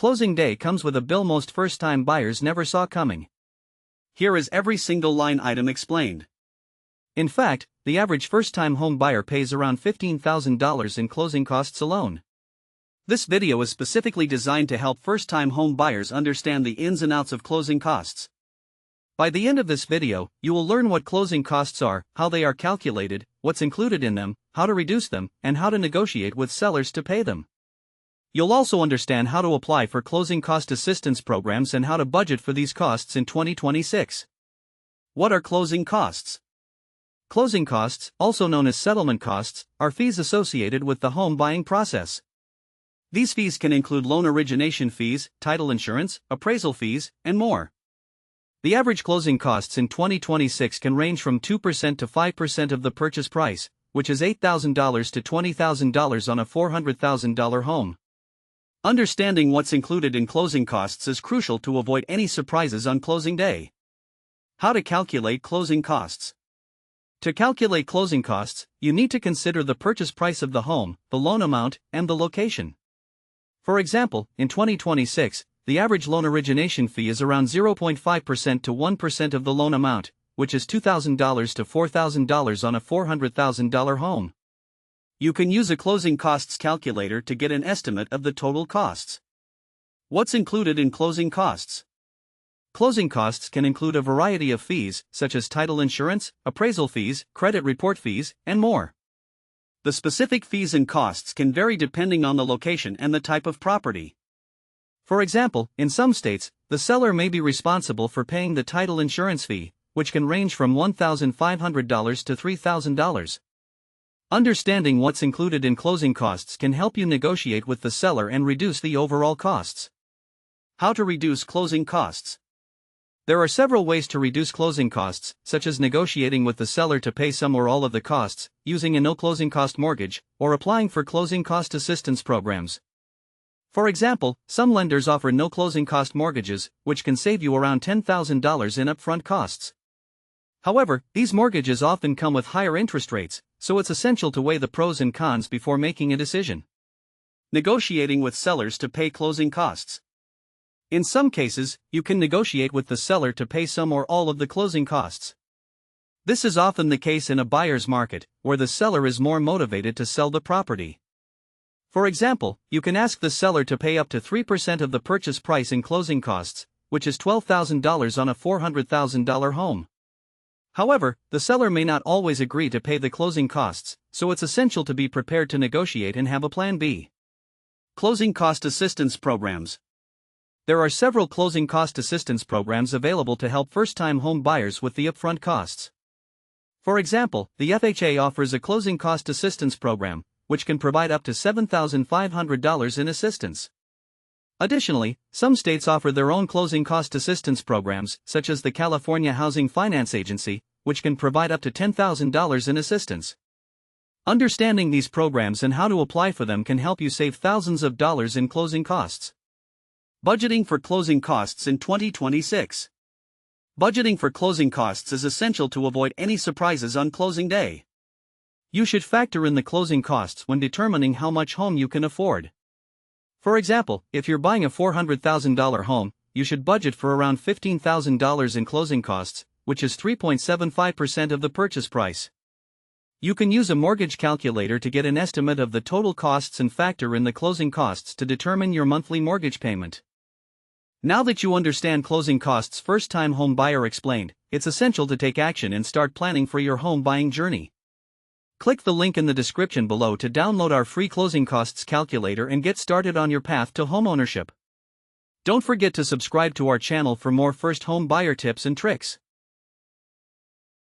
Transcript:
Closing day comes with a bill most first-time buyers never saw coming. Here is every single line item explained. In fact, the average first-time home buyer pays around $15,000 in closing costs alone. This video is specifically designed to help first-time home buyers understand the ins and outs of closing costs. By the end of this video, you will learn what closing costs are, how they are calculated, what's included in them, how to reduce them, and how to negotiate with sellers to pay them. You'll also understand how to apply for closing cost assistance programs and how to budget for these costs in 2026. What are closing costs? Closing costs, also known as settlement costs, are fees associated with the home buying process. These fees can include loan origination fees, title insurance, appraisal fees, and more. The average closing costs in 2026 can range from 2% to 5% of the purchase price, which is $8,000 to $20,000 on a $400,000 home. Understanding what's included in closing costs is crucial to avoid any surprises on closing day. How to calculate closing costs? To calculate closing costs, you need to consider the purchase price of the home, the loan amount, and the location. For example, in 2026, the average loan origination fee is around 0.5% to 1% of the loan amount, which is $2,000 to $4,000 on a $400,000 home. You can use a closing costs calculator to get an estimate of the total costs. What's included in closing costs? Closing costs can include a variety of fees, such as title insurance, appraisal fees, credit report fees, and more. The specific fees and costs can vary depending on the location and the type of property. For example, in some states, the seller may be responsible for paying the title insurance fee, which can range from $1,500 to $3,000. Understanding what's included in closing costs can help you negotiate with the seller and reduce the overall costs. How to reduce closing costs? There are several ways to reduce closing costs, such as negotiating with the seller to pay some or all of the costs, using a no-closing cost mortgage, or applying for closing cost assistance programs. For example, some lenders offer no closing cost mortgages, which can save you around $10,000 in upfront costs. However, these mortgages often come with higher interest rates, so it's essential to weigh the pros and cons before making a decision. Negotiating with sellers to pay closing costs. In some cases, you can negotiate with the seller to pay some or all of the closing costs. This is often the case in a buyer's market, where the seller is more motivated to sell the property. For example, you can ask the seller to pay up to 3% of the purchase price in closing costs, which is $12,000 on a $400,000 home. However, the seller may not always agree to pay the closing costs, so it's essential to be prepared to negotiate and have a plan B. Closing cost assistance programs. There are several closing cost assistance programs available to help first-time home buyers with the upfront costs. For example, the FHA offers a closing cost assistance program, which can provide up to $7,500 in assistance. Additionally, some states offer their own closing cost assistance programs, such as the California Housing Finance Agency, which can provide up to $10,000 in assistance. Understanding these programs and how to apply for them can help you save thousands of dollars in closing costs. Budgeting for closing costs in 2026. Budgeting for closing costs is essential to avoid any surprises on closing day. You should factor in the closing costs when determining how much home you can afford. For example, if you're buying a $400,000 home, you should budget for around $15,000 in closing costs, which is 3.75% of the purchase price. You can use a mortgage calculator to get an estimate of the total costs and factor in the closing costs to determine your monthly mortgage payment. Now that you understand closing costs first-time home buyer explained, it's essential to take action and start planning for your home buying journey. Click the link in the description below to download our free closing costs calculator and get started on your path to homeownership. Don't forget to subscribe to our channel for more first home buyer tips and tricks.